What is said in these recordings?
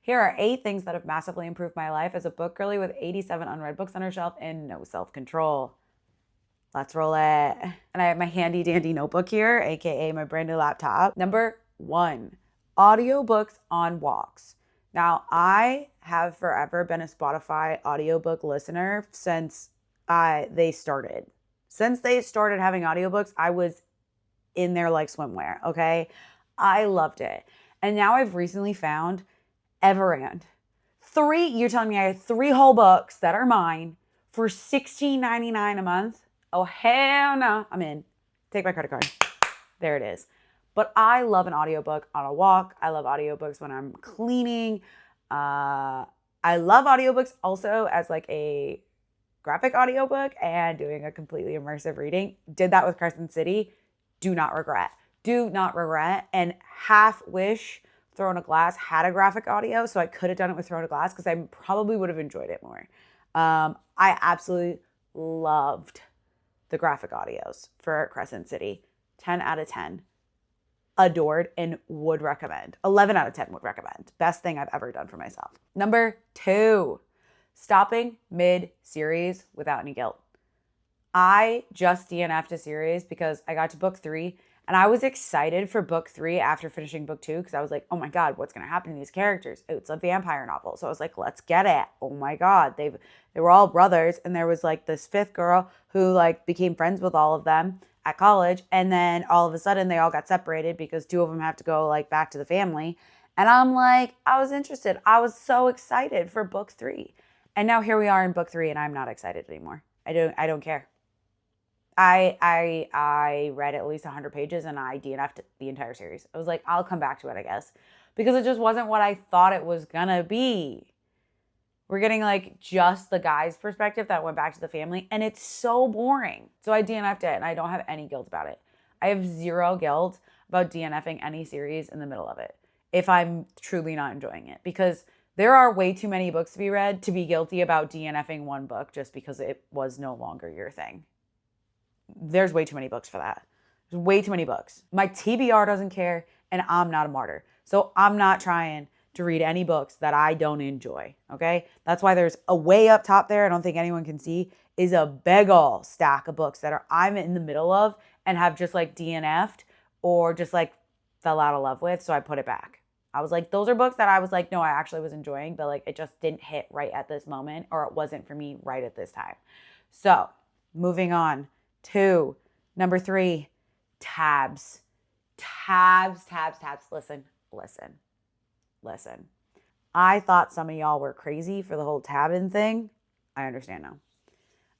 Here are 8 things that have massively improved my life as a book girly with 87 unread books on her shelf and no self-control. Let's roll it. And I have my handy dandy notebook here, aka my brand new laptop. Number 1, audiobooks on walks. Now, I have forever been a Spotify audiobook listener since they started. Since they started having audiobooks, I was in there like swimwear, okay? I loved it. And now I've recently found Everand. You're telling me I have 3 whole books that are mine for $16.99 a month? Oh, hell no. I'm in. Take my credit card. There it is. But I love an audiobook on a walk. I love audiobooks when I'm cleaning. I love audiobooks also as like a graphic audiobook and doing a completely immersive reading. Did that with Crescent City. Do not regret. Do not regret. And half wish Throw in a Glass had a graphic audio, so I could have done it with Throw in a Glass because I probably would have enjoyed it more. I absolutely loved the graphic audios for Crescent City. 10 out of 10. Adored and would recommend. 11 out of 10 would recommend. Best thing I've ever done for myself. Number 2, stopping mid-series without any guilt. I just DNF'd a series because I got to book 3 and I was excited for book 3 after finishing book 2 because I was like, oh my God, what's going to happen to these characters? It's a vampire novel. So I was like, let's get it. Oh my God. They were all brothers. And there was like this 5th girl who like became friends with all of them at college. And then all of a sudden they all got separated because 2 of them have to go like back to the family. And I'm like, I was interested. I was so excited for book 3. And now here we are in book 3 and I'm not excited anymore. I don't care. I read at least 100 pages and I DNF'd the entire series. I was like, I'll come back to it, I guess. Because it just wasn't what I thought it was gonna be. We're getting like just the guy's perspective that went back to the family and it's so boring. So I DNF'd it and I don't have any guilt about it. I have 0 guilt about DNFing any series in the middle of it if I'm truly not enjoying it. Because there are way too many books to be read to be guilty about DNFing one book just because it was no longer your thing. There's way too many books for that. There's way too many books. My TBR doesn't care, and I'm not a martyr. So I'm not trying to read any books that I don't enjoy, okay? That's why there's a way up top there, I don't think anyone can see, is a big ol' stack of books that I'm in the middle of and have just like DNF'd or just like fell out of love with, so I put it back. I was like, those are books that I was like, no, I actually was enjoying, but like it just didn't hit right at this moment or it wasn't for me right at this time. So moving on. 2, number 3, tabs. Tabs. Listen. I thought some of y'all were crazy for the whole tabbing thing. I understand now.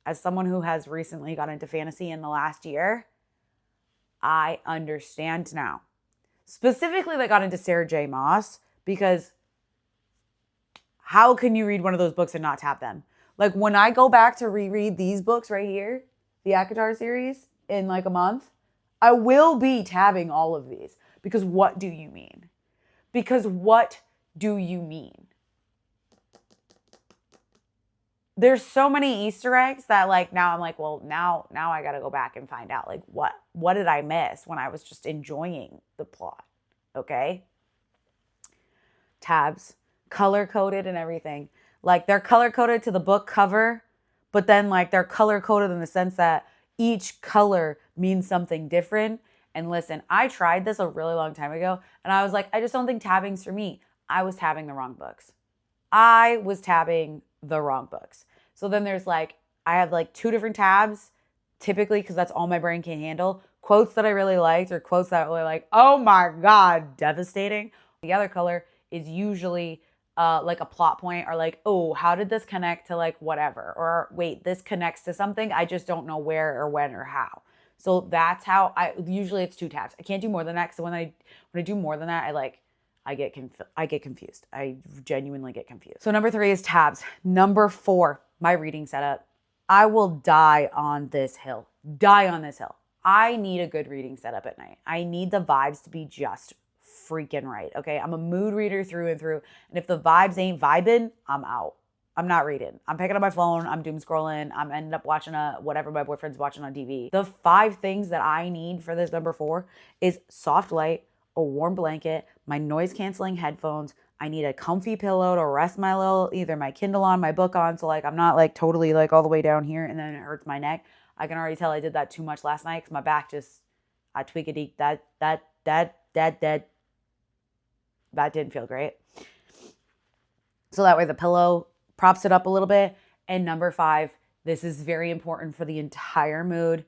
As someone who has recently got into fantasy in the last year, I understand now. Specifically, I got into Sarah J. Maas because how can you read one of those books and not tab them? Like when I go back to reread these books right here, the ACOTAR series in like a month, I will be tabbing all of these because what do you mean? There's so many Easter eggs that like now I'm like, well, now I got to go back and find out like what did I miss when I was just enjoying the plot? Okay? Tabs, color coded and everything. Like they're color coded to the book cover. But then like they're color coded in the sense that each color means something different. And listen, I tried this a really long time ago and I was like, I just don't think tabbing's for me. I was tabbing the wrong books. So then there's like, I have like 2 different tabs typically because that's all my brain can handle. Quotes that I really liked or quotes that were like, oh my God, devastating. The other color is usually like a plot point or like, oh, how did this connect to like whatever? Or wait, this connects to something. I just don't know where or when or how. So that's how usually it's 2 tabs. I can't do more than that. So when I do more than that, I get confused. I genuinely get confused. So number 3 is tabs. Number 4, my reading setup. I will die on this hill. I need a good reading setup at night. I need the vibes to be just freaking right. Okay. I'm a mood reader through and through. And if the vibes ain't vibing, I'm out. I'm not reading. I'm picking up my phone. I'm doom scrolling. I'm ending up watching whatever my boyfriend's watching on TV. The 5 things that I need for this number 4 is soft light, a warm blanket, my noise canceling headphones, I need a comfy pillow to rest either my Kindle on, my book on. So like, I'm not like totally like all the way down here and then it hurts my neck. I can already tell I did that too much last night because my back just, I tweak a deep, that didn't feel great. So that way the pillow props it up a little bit. And number 5, this is very important for the entire mood,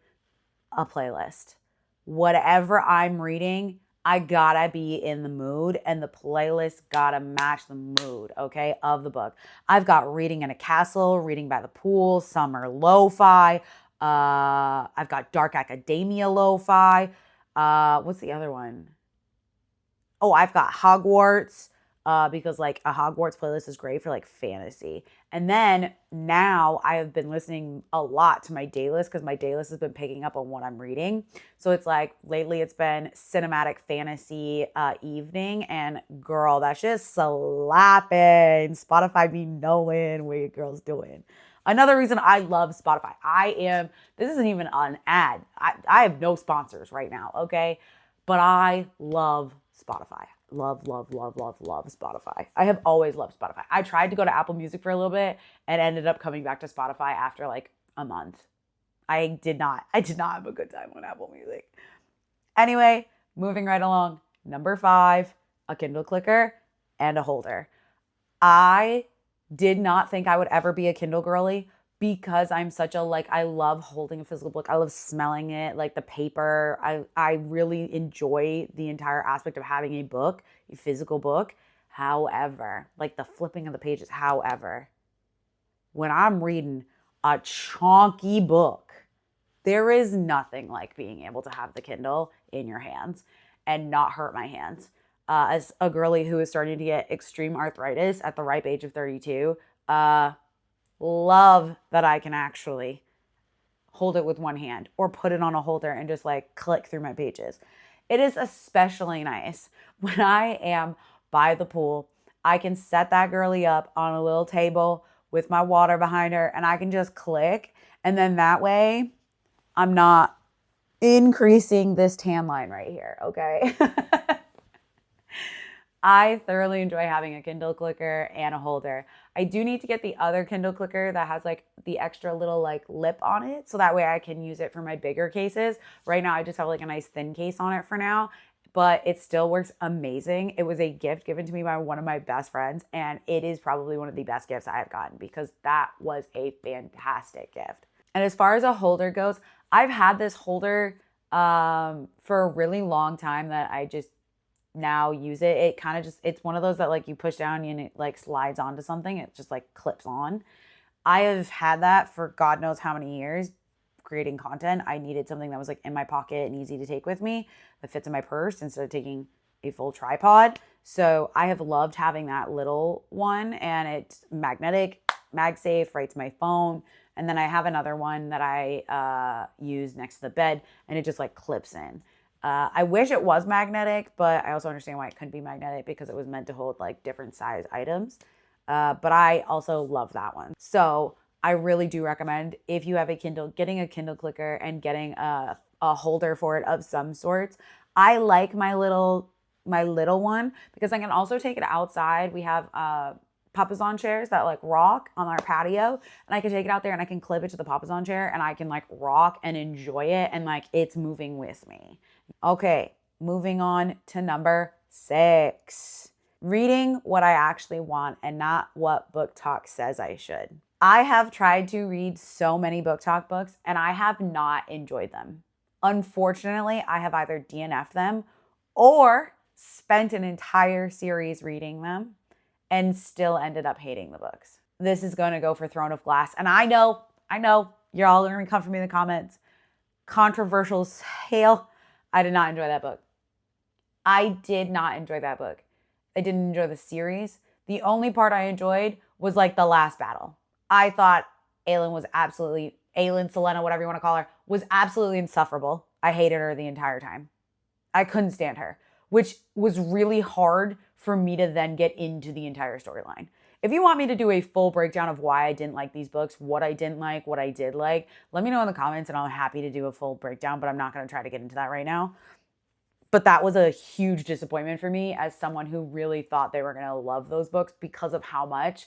a playlist. Whatever I'm reading, I gotta be in the mood and the playlist gotta match the mood, okay, of the book. I've got reading in a castle, reading by the pool, summer lo-fi. I've got dark academia lo-fi. What's the other one? Oh, I've got Hogwarts, because like a Hogwarts playlist is great for like fantasy. And then now I have been listening a lot to my day list because my day list has been picking up on what I'm reading. So it's like lately it's been cinematic fantasy evening, and girl, that's just slapping. Spotify be knowing what your girl's doing. Another reason I love Spotify. This isn't even an ad. I have no sponsors right now, okay? But I love Spotify. Love Spotify. I have always loved Spotify. I tried to go to Apple Music for a little bit and ended up coming back to Spotify after like a month. I did not have a good time on Apple Music. Anyway, moving right along. Number 5, a Kindle clicker and a holder. I did not think I would ever be a Kindle girly because I'm such a, like, I love holding a physical book. I love smelling it, like the paper. I really enjoy the entire aspect of having a book, a physical book. However, like the flipping of the pages. However, when I'm reading a chonky book, there is nothing like being able to have the Kindle in your hands and not hurt my hands. As a girly who is starting to get extreme arthritis at the ripe age of 32, love that I can actually hold it with one hand or put it on a holder and just like click through my pages. It is especially nice when I am by the pool. I can set that girly up on a little table with my water behind her and I can just click. And then that way I'm not increasing this tan line right here, okay? I thoroughly enjoy having a Kindle clicker and a holder. I do need to get the other Kindle clicker that has like the extra little like lip on it, so that way I can use it for my bigger cases. Right now I just have like a nice thin case on it for now, but it still works amazing. It was a gift given to me by one of my best friends, and it is probably one of the best gifts I have gotten because that was a fantastic gift. And as far as a holder goes, I've had this holder for a really long time that I just now use it. It kind of just, it's one of those that like you push down and it like slides onto something. It just like clips on. I have had that for God knows how many years creating content. I needed something that was like in my pocket and easy to take with me that fits in my purse instead of taking a full tripod. So I have loved having that little one, and it's magnetic, MagSafe, right to my phone. And then I have another one that I use next to the bed, and it just like clips in. I wish it was magnetic, but I also understand why it couldn't be magnetic because it was meant to hold like different size items. But I also love that one. So I really do recommend, if you have a Kindle, getting a Kindle clicker and getting a holder for it of some sorts. I like my little one because I can also take it outside. We have Papasan chairs that like rock on our patio, and I can take it out there and I can clip it to the Papasan chair and I can like rock and enjoy it, and like it's moving with me. Okay, moving on to number 6. Reading what I actually want and not what BookTok says I should. I have tried to read so many BookTok books and I have not enjoyed them. Unfortunately, I have either DNF'd them or spent an entire series reading them and still ended up hating the books. This is going to go for Throne of Glass. And I know, you're all going to come for me in the comments. Controversial as hell. I did not enjoy that book. I did not enjoy that book. I didn't enjoy the series. The only part I enjoyed was like the last battle. I thought Aelin, Selena, whatever you want to call her, was absolutely insufferable. I hated her the entire time. I couldn't stand her, which was really hard for me to then get into the entire storyline. If you want me to do a full breakdown of why I didn't like these books, what I didn't like, what I did like, let me know in the comments and I'm happy to do a full breakdown, but I'm not going to try to get into that right now. But that was a huge disappointment for me as someone who really thought they were going to love those books because of how much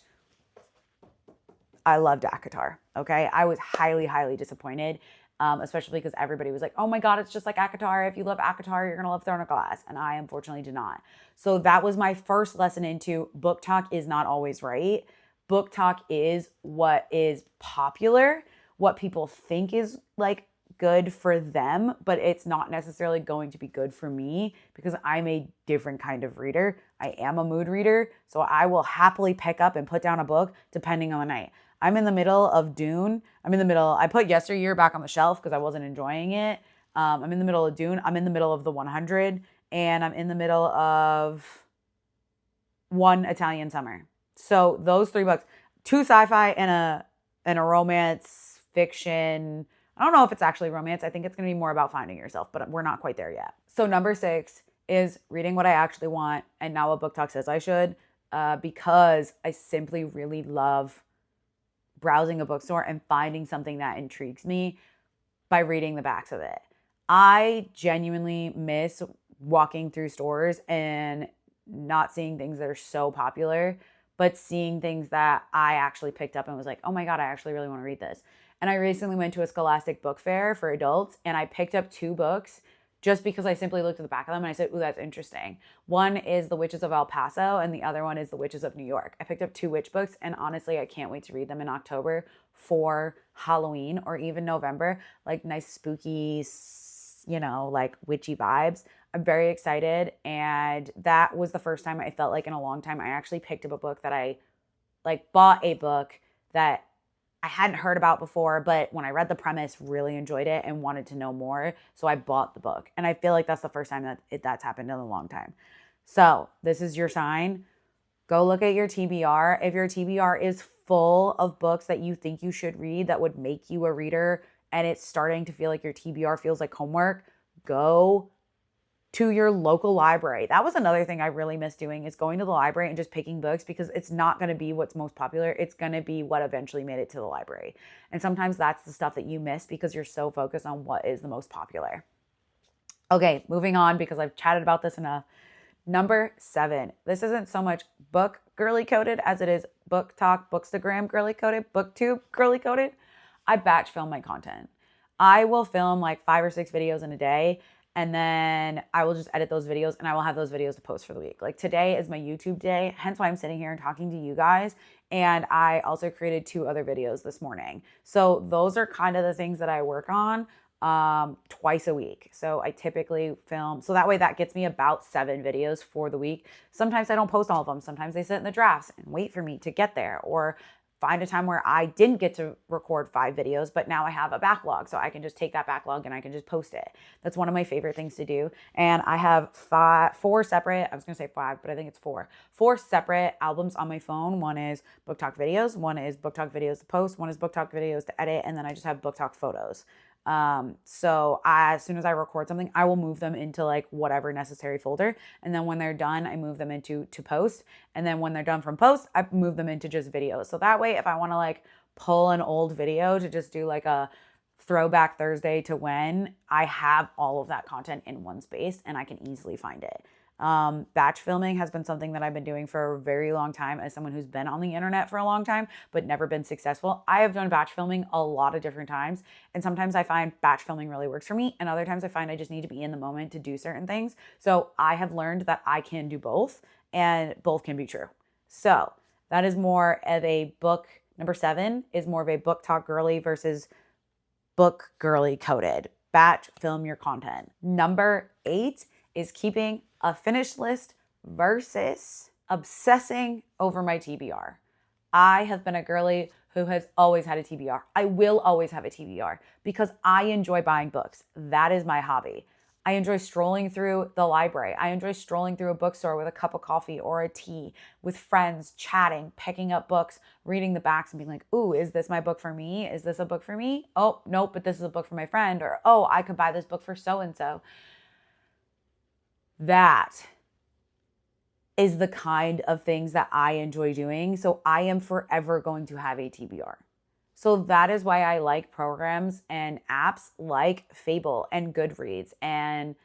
I loved ACOTAR. Okay. I was highly, highly disappointed, especially because everybody was like, oh my God, it's just like ACOTAR. If you love ACOTAR, you're going to love Throne of Glass. And I unfortunately did not. So that was my first lesson into BookTok is not always right. BookTok is what is popular, what people think is like good for them, but it's not necessarily going to be good for me because I'm a different kind of reader. I am a mood reader, so I will happily pick up and put down a book depending on the night. I'm in the middle of Dune. I put Yesteryear back on the shelf because I wasn't enjoying it. I'm in the middle of Dune. I'm in the middle of The 100, and I'm in the middle of One Italian Summer. So those 3 books, 2 sci-fi and a romance fiction. I don't know if it's actually romance. I think it's going to be more about finding yourself, but we're not quite there yet. So number 6 is reading what I actually want and not what BookTok says I should, because I simply really love browsing a bookstore and finding something that intrigues me by reading the backs of it. I genuinely miss walking through stores and not seeing things that are so popular, but seeing things that I actually picked up and was like, oh my God, I actually really want to read this. And I recently went to a Scholastic book fair for adults and I picked up 2 books just because I simply looked at the back of them and I said, ooh, that's interesting. One is The Witches of El Paso and the other one is The Witches of New York. I picked up 2 witch books and honestly, I can't wait to read them in October for Halloween or even November. Like nice spooky, like witchy vibes. I'm very excited. And that was the first time I felt like in a long time I actually picked up a book that I bought a book that I hadn't heard about before, but when I read the premise, really enjoyed it and wanted to know more. So I bought the book. And I feel like that's the first time that's happened in a long time. So this is your sign. Go look at your TBR. If your TBR is full of books that you think you should read that would make you a reader and it's starting to feel like your TBR feels like homework, go to your local library. That was another thing I really miss doing is going to the library and just picking books because it's not going to be what's most popular. It's going to be what eventually made it to the library. And sometimes that's the stuff that you miss because you're so focused on what is the most popular. Okay, moving on because I've chatted about this enough. Number 7. This isn't so much book girly coded as it is BookTok, Bookstagram girly coded, BookTube girly coded. I batch film my content. I will film like 5 or 6 videos in a day. And then I will just edit those videos and I will have those videos to post for the week. Like today is my YouTube day, hence why I'm sitting here and talking to you guys. And I also created 2 other videos this morning. So those are kind of the things that I work on twice a week. So I typically film, so that way that gets me about 7 videos for the week. Sometimes I don't post all of them. Sometimes they sit in the drafts and wait for me to get there, or find a time where I didn't get to record 5 videos, but now I have a backlog. So I can just take that backlog and I can just post it. That's one of my favorite things to do. And I have 4 separate, I was going to say 5, but I think it's 4 separate albums on my phone. One is BookTok videos. One is BookTok videos to post. One is BookTok videos to edit. And then I just have BookTok photos. So as soon as I record something, I will move them into like whatever necessary folder. And then when they're done, I move them into to post. And then when they're done from post, I move them into just videos. So that way, if I want to like pull an old video to just do like a throwback Thursday to when, I have all of that content in one space and I can easily find it. Batch filming has been something that I've been doing for a very long time as someone who's been on the internet for a long time, but never been successful. I have done batch filming a lot of different times. And sometimes I find batch filming really works for me. And other times I find I just need to be in the moment to do certain things. So I have learned that I can do both and both can be true. So that is more of a book. Number 7 is more of a BookTok girly versus book girly coded. Batch film your content. Number 8 is keeping a finished list versus obsessing over my TBR. I have been a girly who has always had a TBR. I will always have a TBR because I enjoy buying books. That is my hobby. I enjoy strolling through the library. I enjoy strolling through a bookstore with a cup of coffee or a tea with friends, chatting, picking up books, reading the backs and being like, ooh, is this my book for me? Is this a book for me? Oh, nope, but this is a book for my friend. Or, oh, I could buy this book for so-and-so. That is the kind of things that I enjoy doing. So I am forever going to have a TBR. So that is why I like programs and apps like Fable and Goodreads and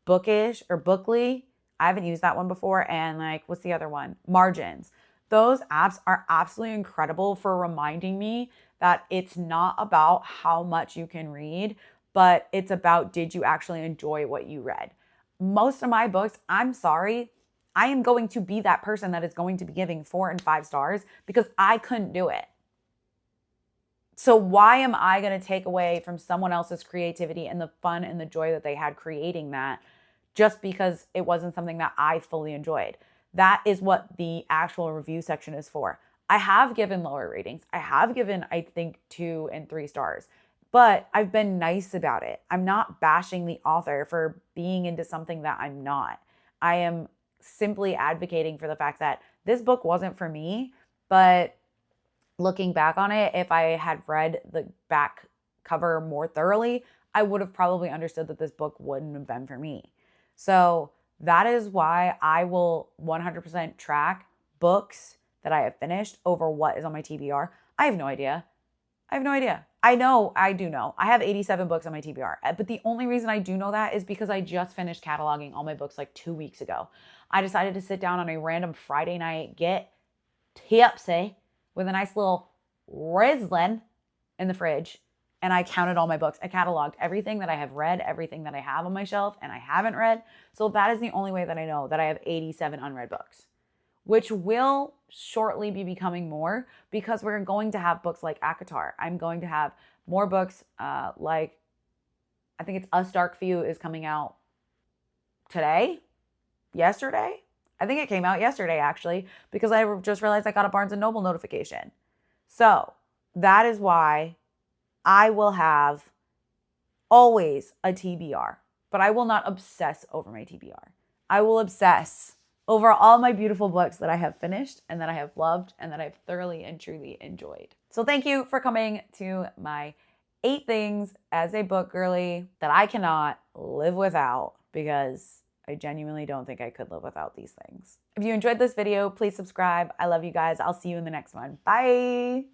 Bookish or Bookly. I haven't used that one before. And like, what's the other one? Margins. Those apps are absolutely incredible for reminding me that it's not about how much you can read, but it's about, did you actually enjoy what you read? Most of my books, I'm sorry, I am going to be that person that is going to be giving 4 and 5 stars because I couldn't do it. So why am I going to take away from someone else's creativity and the fun and the joy that they had creating that just because it wasn't something that I fully enjoyed? That is what the actual review section is for. I have given lower ratings. I have given, I think, 2 and 3 stars, but I've been nice about it. I'm not bashing the author for being into something that I'm not. I am simply advocating for the fact that this book wasn't for me, but looking back on it, if I had read the back cover more thoroughly, I would have probably understood that this book wouldn't have been for me. So that is why I will 100% track books that I have finished over what is on my TBR. I have no idea. I do know. I have 87 books on my TBR. But the only reason I do know that is because I just finished cataloging all my books like 2 weeks ago. I decided to sit down on a random Friday night, get tipsy with a nice little Riesling in the fridge, and I counted all my books. I cataloged everything that I have read, everything that I have on my shelf and I haven't read. So that is the only way that I know that I have 87 unread books, which will shortly be becoming more because we're going to have books like ACOTAR. I'm going to have more books like, I think it's Us Dark Few is coming out yesterday. I think it came out yesterday actually, because I just realized I got a Barnes & Noble notification. So that is why I will have always a TBR, but I will not obsess over my TBR. I will obsess over all my beautiful books that I have finished and that I have loved and that I've thoroughly and truly enjoyed. So thank you for coming to my 8 things as a book girly that I cannot live without, because I genuinely don't think I could live without these things. If you enjoyed this video, please subscribe. I love you guys. I'll see you in the next one. Bye.